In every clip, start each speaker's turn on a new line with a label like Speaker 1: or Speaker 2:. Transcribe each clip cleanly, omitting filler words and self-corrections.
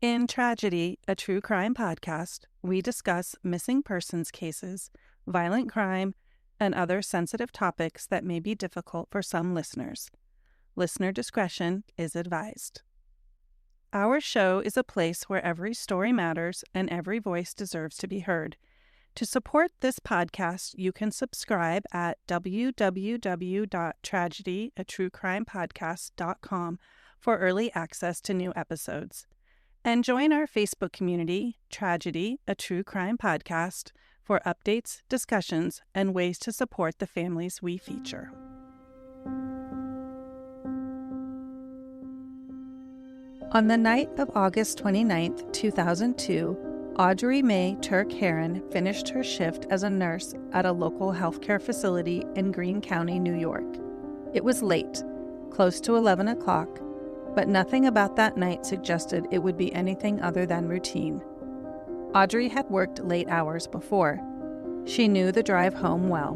Speaker 1: In Tragedy, a true crime podcast, we discuss missing persons cases, violent crime, and other sensitive topics that may be difficult for some listeners. Listener discretion is advised. Our show is a place where every story matters and every voice deserves to be heard. To support this podcast, you can subscribe at www.tragedy@truecrimepodcast.com for early access to new episodes. And join our Facebook community, Tragedy, a True Crime Podcast, for updates, discussions, and ways to support the families we feature. On the night of August 29, 2002, Audrey May Herron finished her shift as a nurse at a local healthcare facility in Greene County, New York. It was late, close to 11 o'clock, but nothing about that night suggested it would be anything other than routine. Audrey had worked late hours before. She knew the drive home well.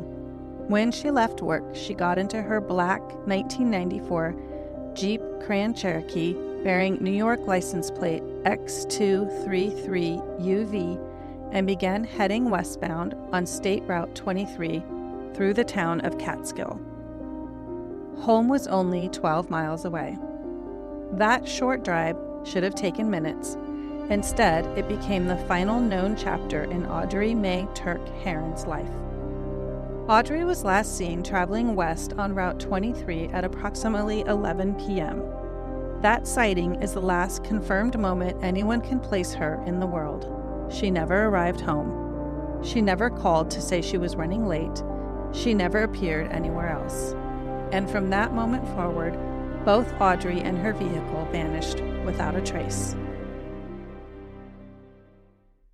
Speaker 1: When she left work, she got into her black 1994 Jeep Grand Cherokee bearing New York license plate X233UV and began heading westbound on State Route 23 through the town of Catskill. Home was only 12 miles away. That short drive should have taken minutes. Instead, it became the final known chapter in Audrey May Herron's life. Audrey was last seen traveling west on Route 23 at approximately 11 p.m. That sighting is the last confirmed moment anyone can place her in the world. She never arrived home. She never called to say she was running late. She never appeared anywhere else. And from that moment forward, both Audrey and her vehicle vanished without a trace.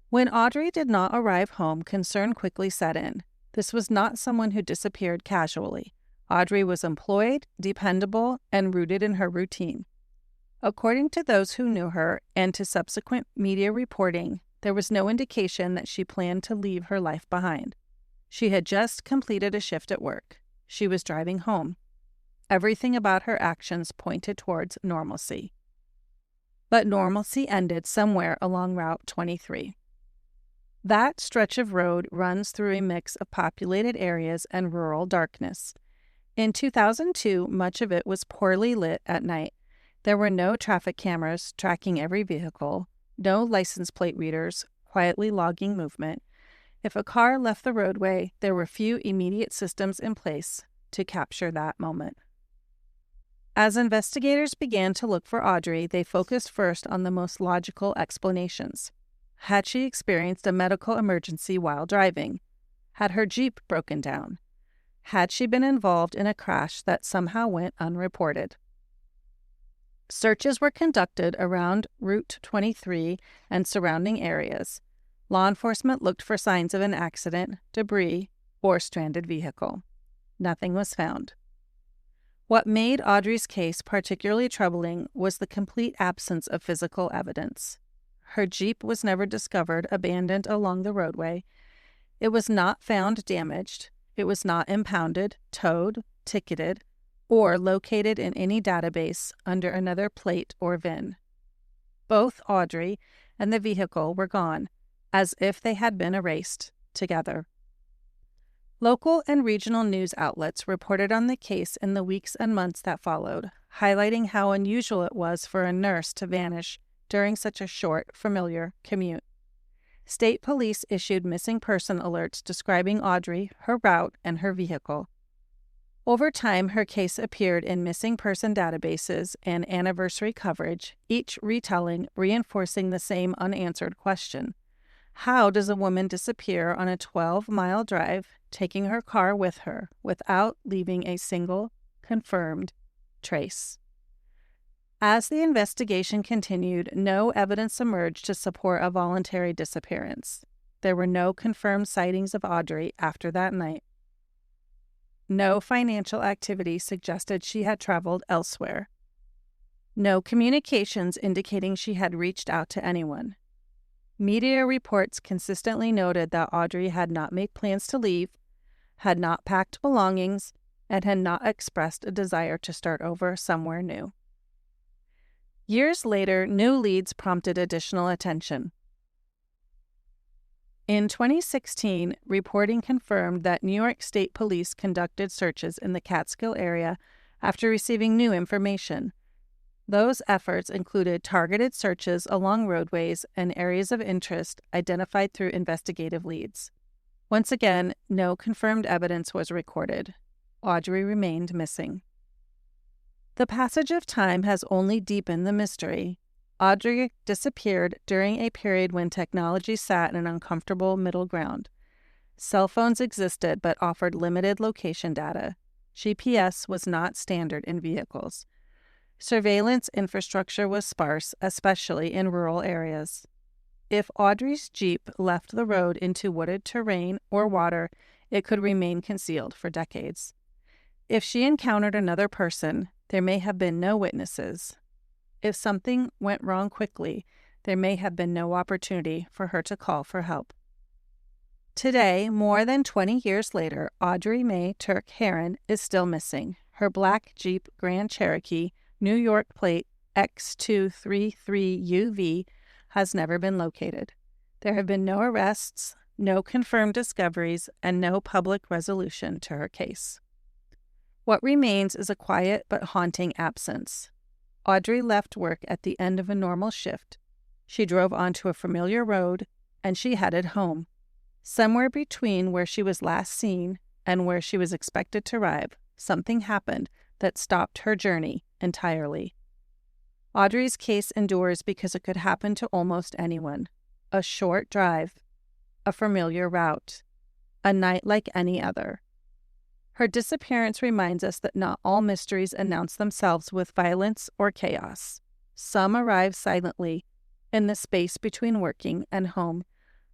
Speaker 1: When Audrey did not arrive home, concern quickly set in. This was not someone who disappeared casually. Audrey was employed, dependable, and rooted in her routine. According to those who knew her and to subsequent media reporting, there was no indication that she planned to leave her life behind. She had just completed a shift at work. She was driving home. Everything about her actions pointed towards normalcy. But normalcy ended somewhere along Route 23. That stretch of road runs through a mix of populated areas and rural darkness. In 2002, much of it was poorly lit at night. There were no traffic cameras tracking every vehicle, no license plate readers quietly logging movement. If a car left the roadway, there were few immediate systems in place to capture that moment. As investigators began to look for Audrey, they focused first on the most logical explanations. Had she experienced a medical emergency while driving? Had her Jeep broken down? Had she been involved in a crash that somehow went unreported? Searches were conducted around Route 23 and surrounding areas. Law enforcement looked for signs of an accident, debris, or stranded vehicle. Nothing was found. What made Audrey's case particularly troubling was the complete absence of physical evidence. Her Jeep was never discovered abandoned along the roadway. It was not found damaged. It was not impounded, towed, ticketed, or located in any database under another plate or VIN. Both Audrey and the vehicle were gone, as if they had been erased together. Local and regional news outlets reported on the case in the weeks and months that followed, highlighting how unusual it was for a nurse to vanish during such a short, familiar commute. State police issued missing person alerts describing Audrey, her route, and her vehicle. Over time, her case appeared in missing person databases and anniversary coverage, each retelling reinforcing the same unanswered question. How does a woman disappear on a 12-mile drive, taking her car with her, without leaving a single confirmed trace? As the investigation continued, no evidence emerged to support a voluntary disappearance. There were no confirmed sightings of Audrey after that night. No financial activity suggested she had traveled elsewhere. No communications indicating she had reached out to anyone. Media reports consistently noted that Audrey had not made plans to leave, had not packed belongings, and had not expressed a desire to start over somewhere new. Years later, new leads prompted additional attention. In 2016, reporting confirmed that New York State Police conducted searches in the Catskill area after receiving new information. Those efforts included targeted searches along roadways and areas of interest identified through investigative leads. Once again, no confirmed evidence was recorded. Audrey remained missing. The passage of time has only deepened the mystery. Audrey disappeared during a period when technology sat in an uncomfortable middle ground. Cell phones existed but offered limited location data. GPS was not standard in vehicles. Surveillance infrastructure was sparse, especially in rural areas. If Audrey's Jeep left the road into wooded terrain or water, it could remain concealed for decades. If she encountered another person, there may have been no witnesses. If something went wrong quickly, there may have been no opportunity for her to call for help. Today, more than 20 years later, Audrey May Herron is still missing. Her black Jeep Grand Cherokee, New York plate X233UV, has never been located. There have been no arrests, no confirmed discoveries, and no public resolution to her case. What remains is a quiet but haunting absence. Audrey left work at the end of a normal shift. She drove onto a familiar road, and she headed home. Somewhere between where she was last seen and where she was expected to arrive, something happened that stopped her journey entirely. Audrey's case endures because it could happen to almost anyone. A short drive, a familiar route, a night like any other. Her disappearance reminds us that not all mysteries announce themselves with violence or chaos. Some arrive silently in the space between working and home,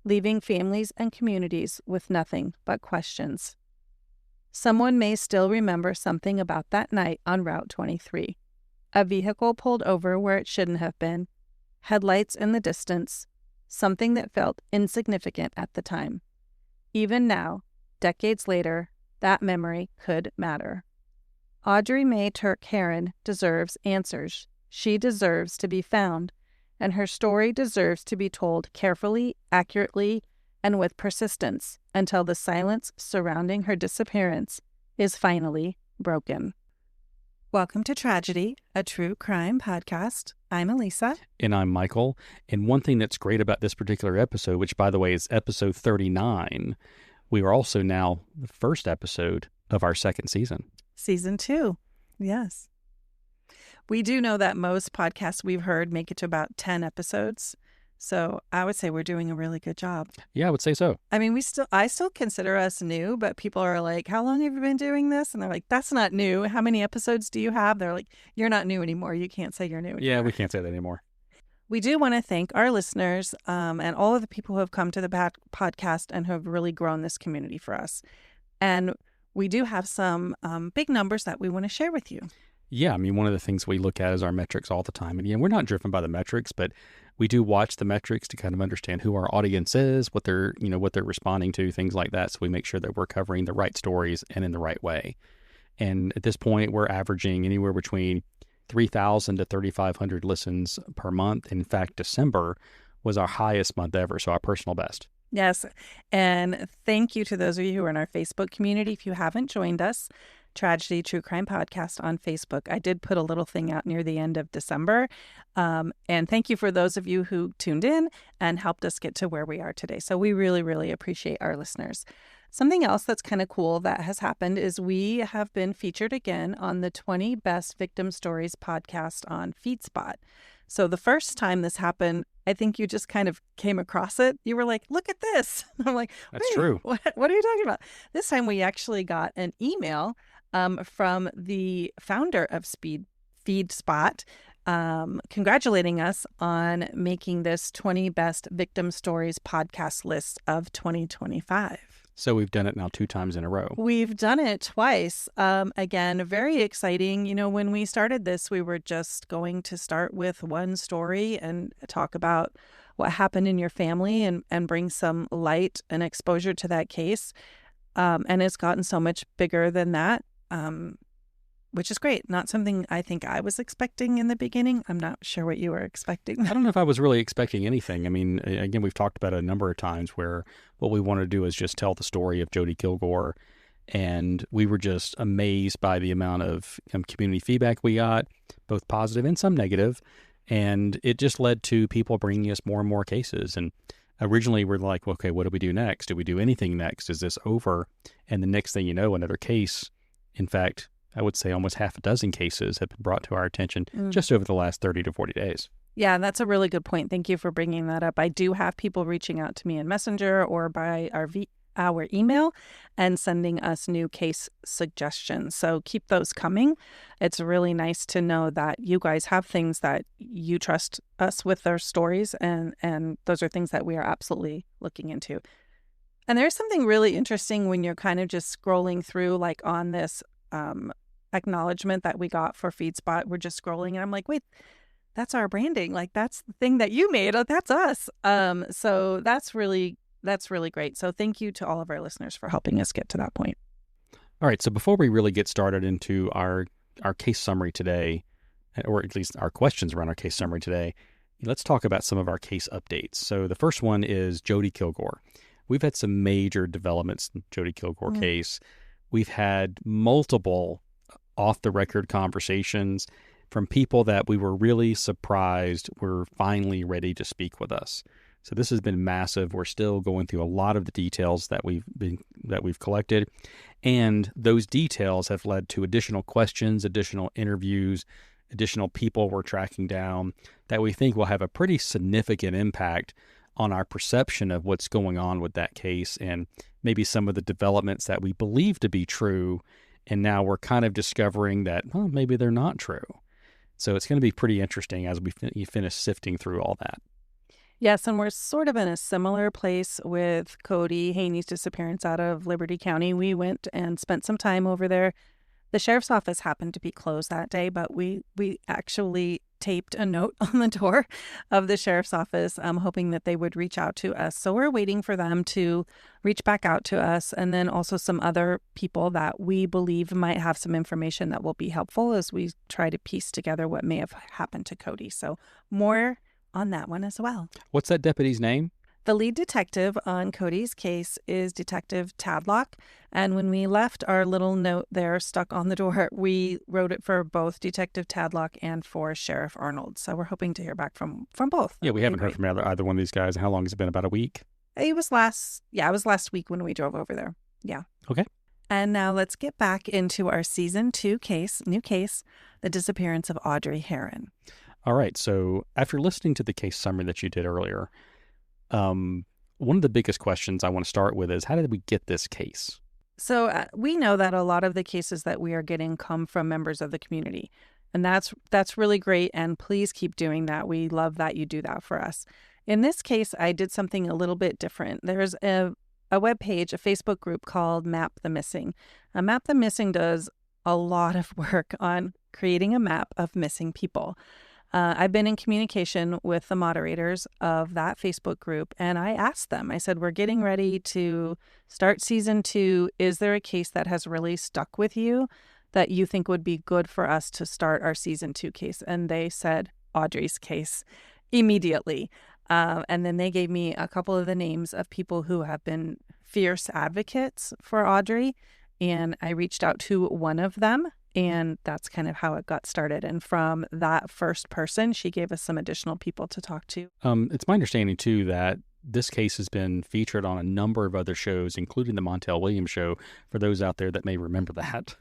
Speaker 1: leaving families and communities with nothing but questions. Someone may still remember something about that night on Route 23. A vehicle pulled over where it shouldn't have been, headlights in the distance, something that felt insignificant at the time. Even now, decades later, that memory could matter. Audrey May Herron deserves answers. She deserves to be found, and her story deserves to be told carefully, accurately, and with persistence until the silence surrounding her disappearance is finally broken. Welcome to Tragedy, a true crime podcast. I'm Elisa.
Speaker 2: And I'm Michael. And one thing that's great about this particular episode, which by the way is episode 39, we are also now the first episode of our second season.
Speaker 1: Season 2, yes. We do know that most podcasts we've heard make it to about 10 episodes. So I would say we're doing a really good job.
Speaker 2: Yeah, I would say so.
Speaker 1: I mean, I still consider us new, but people are like, how long have you been doing this? And they're like, that's not new. How many episodes do you have? They're like, you're not new anymore. You can't say you're new anymore.
Speaker 2: Yeah, we can't say that anymore.
Speaker 1: We do want to thank our listeners and all of the people who have come to the podcast and who have really grown this community for us. And we do have some big numbers that we want to share with you.
Speaker 2: Yeah, I mean, one of the things we look at is our metrics all the time. And yeah, we're not driven by the metrics, but we do watch the metrics to kind of understand who our audience is, what they're responding to, things like that. So we make sure that we're covering the right stories and in the right way. And at this point, we're averaging anywhere between 3,000 to 3,500 listens per month. In fact, December was our highest month ever, so our personal best.
Speaker 1: Yes, and thank you to those of you who are in our Facebook community. If you haven't joined us, Tragedy True Crime Podcast on Facebook. I did put a little thing out near the end of December. And thank you for those of you who tuned in and helped us get to where we are today. So we really, really appreciate our listeners. Something else that's kind of cool that has happened is we have been featured again on the 20 Best Victim Stories podcast on FeedSpot. So the first time this happened, I think you just kind of came across it. You were like, look at this. I'm like,
Speaker 2: that's true.
Speaker 1: What are you talking about? This time we actually got an email from the founder of FeedSpot congratulating us on making this 20 Best Victim Stories podcast list of 2025.
Speaker 2: So we've done it now 2 times in a row.
Speaker 1: We've done it twice. Again, very exciting. You know, when we started this, we were just going to start with one story and talk about what happened in your family and bring some light and exposure to that case. And it's gotten so much bigger than that. which is great. Not something I think I was expecting in the beginning. I'm not sure what you were expecting.
Speaker 2: I don't know if I was really expecting anything. I mean, again, we've talked about it a number of times where what we want to do is just tell the story of Jodi Kilgore. And we were just amazed by the amount of community feedback we got, both positive and some negative. And it just led to people bringing us more and more cases. And originally we're like, well, okay, what do we do next? Do we do anything next? Is this over? And the next thing you know, another case, in fact, I would say almost half a dozen cases have been brought to our attention just over the last 30 to 40 days.
Speaker 1: Yeah, that's a really good point. Thank you for bringing that up. I do have people reaching out to me in Messenger or by our email and sending us new case suggestions. So keep those coming. It's really nice to know that you guys have things that you trust us with their stories, and those are things that we are absolutely looking into. And there's something really interesting when you're kind of just scrolling through, like on this acknowledgement that we got for FeedSpot. We're just scrolling and I'm like, wait, that's our branding. Like, that's the thing that you made. Oh, that's us. So that's really great. So thank you to all of our listeners for helping us get to that point.
Speaker 2: All right. So before we really get started into our case summary today, or at least our questions around our case summary today, let's talk about some of our case updates. So the first one is Jodi Kilgore. We've had some major developments in the Jodi Kilgore case. We've had multiple off-the-record conversations from people that we were really surprised were finally ready to speak with us. So this has been massive. We're still going through a lot of the details that we've collected, and those details have led to additional questions, additional interviews, additional people we're tracking down that we think will have a pretty significant impact on our perception of what's going on with that case, and maybe some of the developments that we believe to be true, and now we're kind of discovering that, well, maybe they're not true. So it's going to be pretty interesting as we finish sifting through all that.
Speaker 1: Yes, and we're sort of in a similar place with Cody Haney's disappearance out of Liberty County. We went and spent some time over there. The sheriff's office happened to be closed that day, but we actually taped a note on the door of the sheriff's office, hoping that they would reach out to us. So we're waiting for them to reach back out to us, and then also some other people that we believe might have some information that will be helpful as we try to piece together what may have happened to Cody. So more on that one as well.
Speaker 2: What's that deputy's name?
Speaker 1: The lead detective on Cody's case is Detective Tadlock, and when we left our little note there stuck on the door, we wrote it for both Detective Tadlock and for Sheriff Arnold. So we're hoping to hear back from both.
Speaker 2: Yeah, we haven't heard from either one of these guys. How long has it been? About a week?
Speaker 1: It was last week when we drove over there. Yeah.
Speaker 2: Okay.
Speaker 1: And now let's get back into our season 2 new case, the disappearance of Audrey Herron.
Speaker 2: All right. So after listening to the case summary that you did earlier, one of the biggest questions I want to start with is, how did we get this case?
Speaker 1: So we know that a lot of the cases that we are getting come from members of the community, and that's really great. And please keep doing that. We love that you do that for us. In this case, I did something a little bit different. There's a webpage, a Facebook group called Map the Missing. Map the Missing does a lot of work on creating a map of missing people. I've been in communication with the moderators of that Facebook group, and I asked them, I said, we're getting ready to start season 2. Is there a case that has really stuck with you that you think would be good for us to start our season 2 case? And they said Audrey's case immediately. And then they gave me a couple of the names of people who have been fierce advocates for Audrey, and I reached out to one of them. And that's kind of how it got started. And from that first person, she gave us some additional people to talk to.
Speaker 2: It's my understanding, too, that this case has been featured on a number of other shows, including the Montel Williams show, for those out there that may remember that.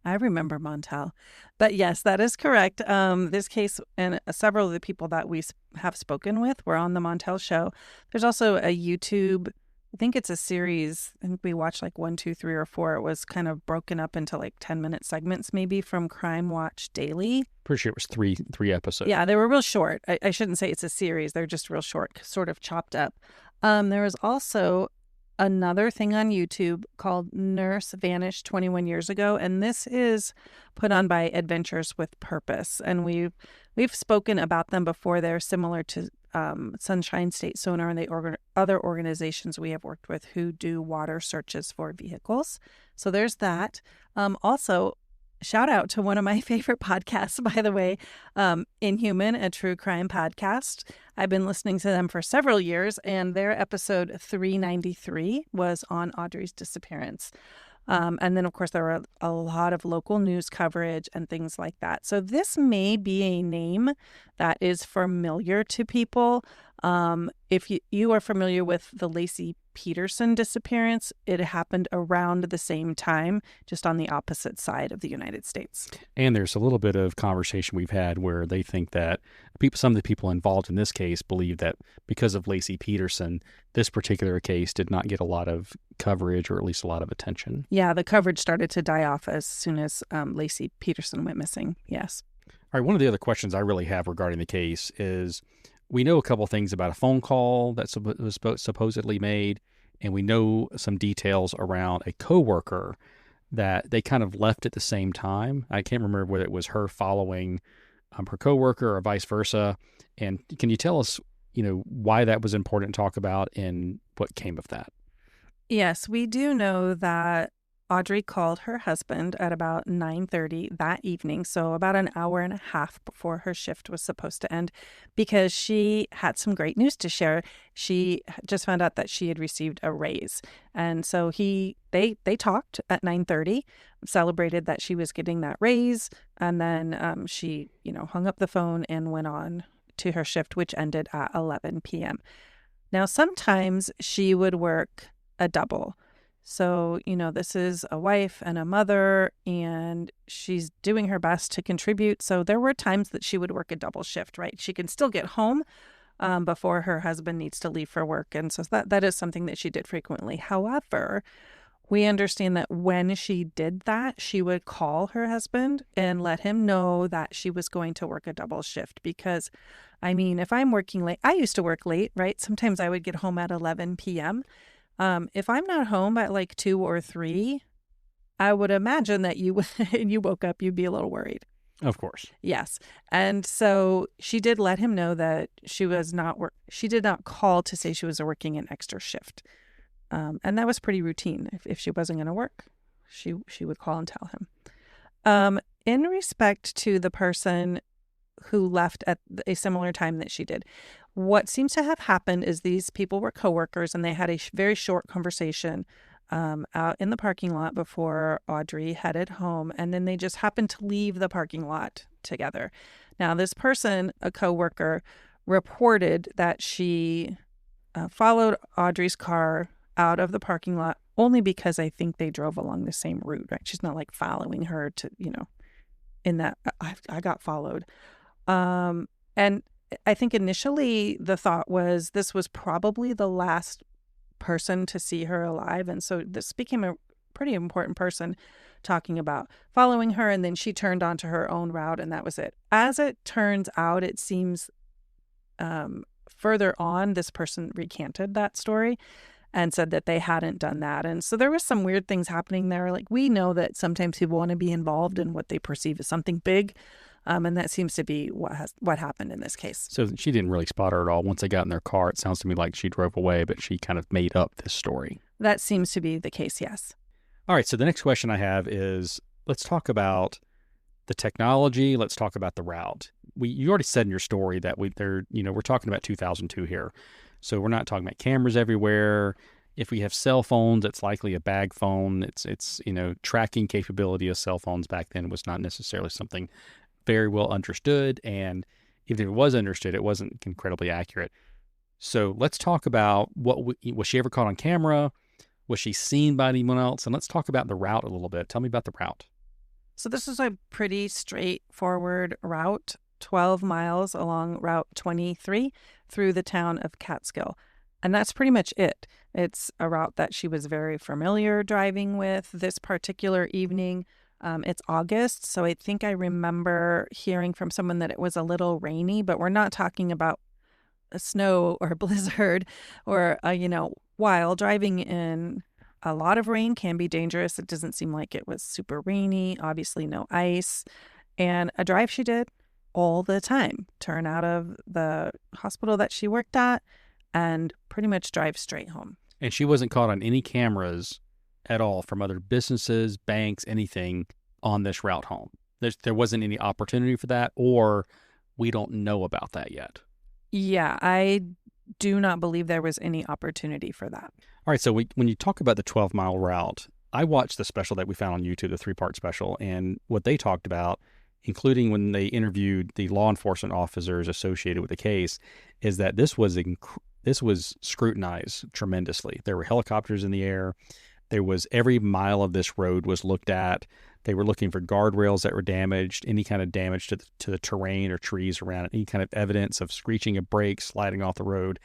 Speaker 1: I remember Montel. But yes, that is correct. This case and several of the people that we have spoken with were on the Montel show. There's also a YouTube, I think it's a series. I think we watched like 1, 2, 3, or 4. It was kind of broken up into like 10-minute segments, maybe, from Crime Watch Daily.
Speaker 2: Pretty sure it was three episodes.
Speaker 1: Yeah, they were real short. I shouldn't say it's a series. They're just real short, sort of chopped up. There was also another thing on YouTube called Nurse Vanished 21 Years Ago, and this is put on by Adventures with Purpose. And we've spoken about them before. They're similar to Sunshine State Sonar and the other organizations we have worked with who do water searches for vehicles. So there's that. Also, Shout out to one of my favorite podcasts, by the way, Inhuman, a true crime podcast. I've been listening to them for several years, and their episode 393 was on Audrey's disappearance. And then, of course, there were a lot of local news coverage and things like that. So this may be a name that is familiar to people. If you are familiar with the Laci Peterson disappearance, it happened around the same time, just on the opposite side of the United States.
Speaker 2: And there's a little bit of conversation we've had where they think that some of the people involved in this case believe that because of Laci Peterson, this particular case did not get a lot of coverage, or at least a lot of attention.
Speaker 1: Yeah, the coverage started to die off as soon as Laci Peterson went missing. Yes.
Speaker 2: All right, one of the other questions I really have regarding the case is, we know a couple things about a phone call that was supposedly made, and we know some details around a coworker that they kind of left at the same time. I can't remember whether it was her following her coworker or vice versa. And can you tell us, why that was important to talk about and what came of that?
Speaker 1: Yes, we do know that Audrey called her husband at about 9:30 that evening, so about an hour and a half before her shift was supposed to end, because she had some great news to share. She just found out that she had received a raise. And so they talked at 9:30, celebrated that she was getting that raise, and then she, hung up the phone and went on to her shift, which ended at 11 p.m. Now, sometimes she would work a double. So, this is a wife and a mother, and she's doing her best to contribute. So there were times that she would work a double shift, right? She can still get home before her husband needs to leave for work. And so that is something that she did frequently. However, we understand that when she did that, she would call her husband and let him know that she was going to work a double shift. Because, if I'm working late, I used to work late, right? Sometimes I would get home at 11 p.m. If I'm not home at like 2 or 3, I would imagine that you woke up, you'd be a little worried.
Speaker 2: Of course.
Speaker 1: Yes. And so she did let him know that she did not call to say she was working an extra shift. And that was pretty routine. If she wasn't going to work, she would call and tell him. In respect to the person who left at a similar time that she did, what seems to have happened is these people were coworkers, and they had a very short conversation out in the parking lot before Audrey headed home, and then they just happened to leave the parking lot together. Now, this person, a coworker, reported that she followed Audrey's car out of the parking lot only because I think they drove along the same route, right? She's not like following her to, in that I got followed. And I think initially the thought was this was probably the last person to see her alive. And so this became a pretty important person talking about following her. And then she turned onto her own route, and that was it. As it turns out, it seems further on, this person recanted that story and said that they hadn't done that. And so there was some weird things happening there. Like, we know that sometimes people want to be involved in what they perceive as something big. And that seems to be what happened in this case.
Speaker 2: So she didn't really spot her at all. Once they got in their car, it sounds to me like she drove away, but she kind of made up this story.
Speaker 1: That seems to be the case, yes.
Speaker 2: All right, so the next question I have is, let's talk about the technology. Let's talk about the route. You already said in your story that we're talking about 2002 here. So we're not talking about cameras everywhere. If we have cell phones, it's likely a bag phone. It's tracking capability of cell phones back then was not necessarily something very well understood, and even if it was understood, it wasn't incredibly accurate. So let's talk about was she ever caught on camera? Was she seen by anyone else? And let's talk about the route a little bit. Tell me about the route.
Speaker 1: So this is a pretty straightforward route, 12 miles along Route 23 through the town of Catskill. And that's pretty much it. It's a route that she was very familiar driving with. This particular evening, it's August, so I think I remember hearing from someone that it was a little rainy, but we're not talking about a snow or a blizzard or, while driving in a lot of rain can be dangerous. It doesn't seem like it was super rainy, obviously no ice, and a drive she did all the time, turn out of the hospital that she worked at and pretty much drive straight home.
Speaker 2: And she wasn't caught on any cameras at all from other businesses, banks, anything on this route home. There wasn't any opportunity for that, or we don't know about that yet.
Speaker 1: Yeah, I do not believe there was any opportunity for that.
Speaker 2: All right, so when you talk about the 12-mile route, I watched the special that we found on YouTube, the 3-part special, and what they talked about, including when they interviewed the law enforcement officers associated with the case, is that this was scrutinized tremendously. There were helicopters in the air. There was every mile of this road was looked at. They were looking for guardrails that were damaged, any kind of damage to the terrain or trees around it, any kind of evidence of screeching of brakes, sliding off the road.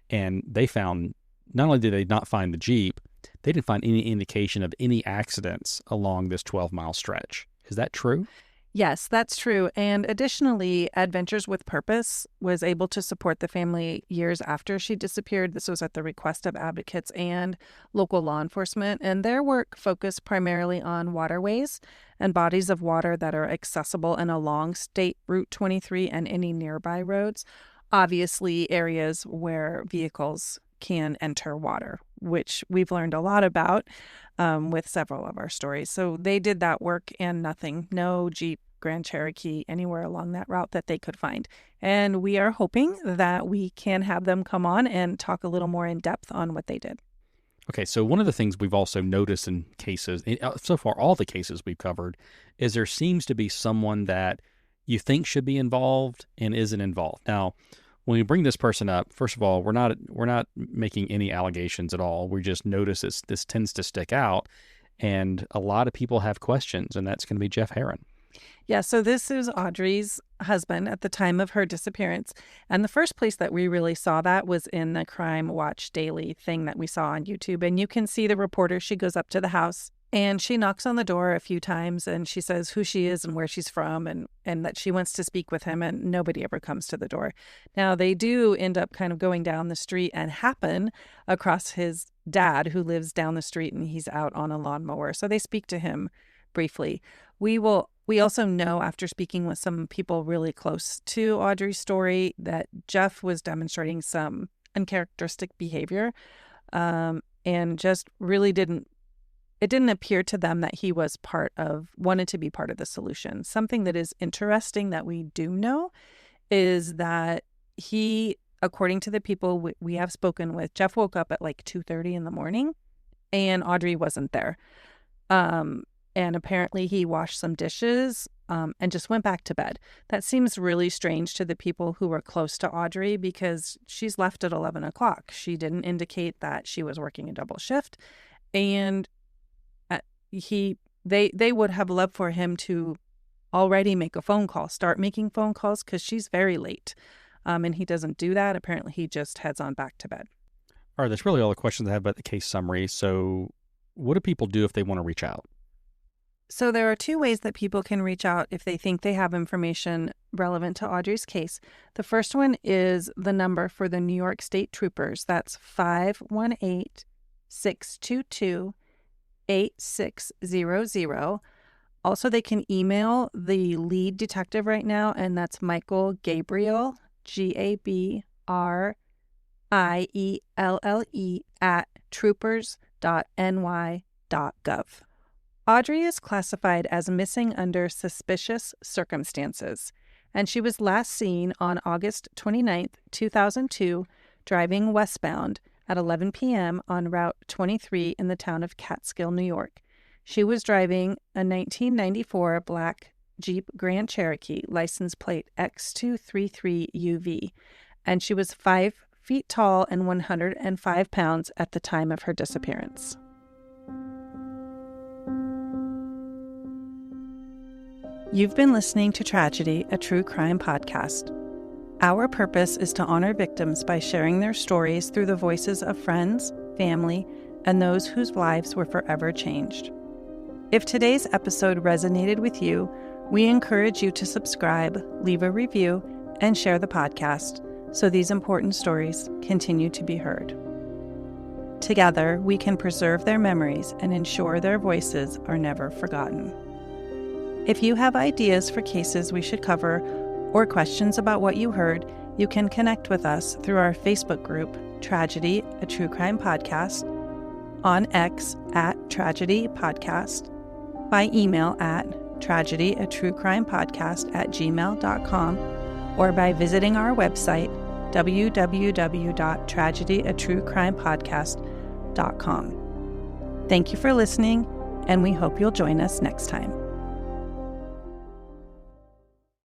Speaker 2: And they found, not only did they not find the Jeep, they didn't find any indication of any accidents along this 12-mile stretch. Is that true?
Speaker 1: Yes, that's true. And additionally, Adventures with Purpose was able to support the family years after she disappeared. This was at the request of advocates and local law enforcement. And their work focused primarily on waterways and bodies of water that are accessible and along State Route 23 and any nearby roads. Obviously, areas where vehicles can enter water, which we've learned a lot about with several of our stories. So they did that work and nothing, no Jeep, Grand Cherokee, anywhere along that route that they could find. And we are hoping that we can have them come on and talk a little more in depth on what they did.
Speaker 2: Okay, so one of the things we've also noticed in cases, so far all the cases we've covered, is there seems to be someone that you think should be involved and isn't involved. Now, when we bring this person up, first of all, we're not making any allegations at all. We just notice this tends to stick out, and a lot of people have questions, and that's going to be Jeff Herron.
Speaker 1: Yeah, so this is Audrey's husband at the time of her disappearance. And the first place that we really saw that was in the Crime Watch Daily thing that we saw on YouTube. And you can see the reporter, she goes up to the house and she knocks on the door a few times and she says who she is and where she's from and that she wants to speak with him, and nobody ever comes to the door. Now, they do end up kind of going down the street and happen across his dad who lives down the street and he's out on a lawnmower. So they speak to him briefly. We also know after speaking with some people really close to Audrey's story that Jeff was demonstrating some uncharacteristic behavior and just really didn't appear to them that he was wanted to be part of the solution. Something that is interesting that we do know is that he, according to the people we have spoken with, Jeff woke up at like 2:30 in the morning and Audrey wasn't there. And apparently he washed some dishes and just went back to bed. That seems really strange to the people who were close to Audrey because she's left at 11 o'clock. She didn't indicate that she was working a double shift. And they would have loved for him to already make a phone call, start making phone calls because she's very late. And he doesn't do that. Apparently he just heads on back to bed.
Speaker 2: All right, that's really all the questions I have about the case summary. So what do people do if they want to reach out?
Speaker 1: So there are two ways that people can reach out if they think they have information relevant to Audrey's case. The first one is the number for the New York State Troopers. That's 518-622-8600. Also, they can email the lead detective right now, and that's Michael Gabriel, Gabrielle, at troopers.ny.gov. Audrey is classified as missing under suspicious circumstances, and she was last seen on August 29, 2002, driving westbound at 11 p.m. on Route 23 in the town of Catskill, New York. She was driving a 1994 black Jeep Grand Cherokee, license plate X233UV, and she was 5 feet tall and 105 pounds at the time of her disappearance. You've been listening to Tragedy, a true crime podcast. Our purpose is to honor victims by sharing their stories through the voices of friends, family, and those whose lives were forever changed. If today's episode resonated with you, we encourage you to subscribe, leave a review, and share the podcast so these important stories continue to be heard. Together, we can preserve their memories and ensure their voices are never forgotten. If you have ideas for cases we should cover or questions about what you heard, you can connect with us through our Facebook group, Tragedy, a True Crime Podcast, on X at Tragedy Podcast, by email at tragedyatruecrimepodcast@gmail.com or by visiting our website, www.tragedyatruecrimepodcast.com. Thank you for listening, and we hope you'll join us next time.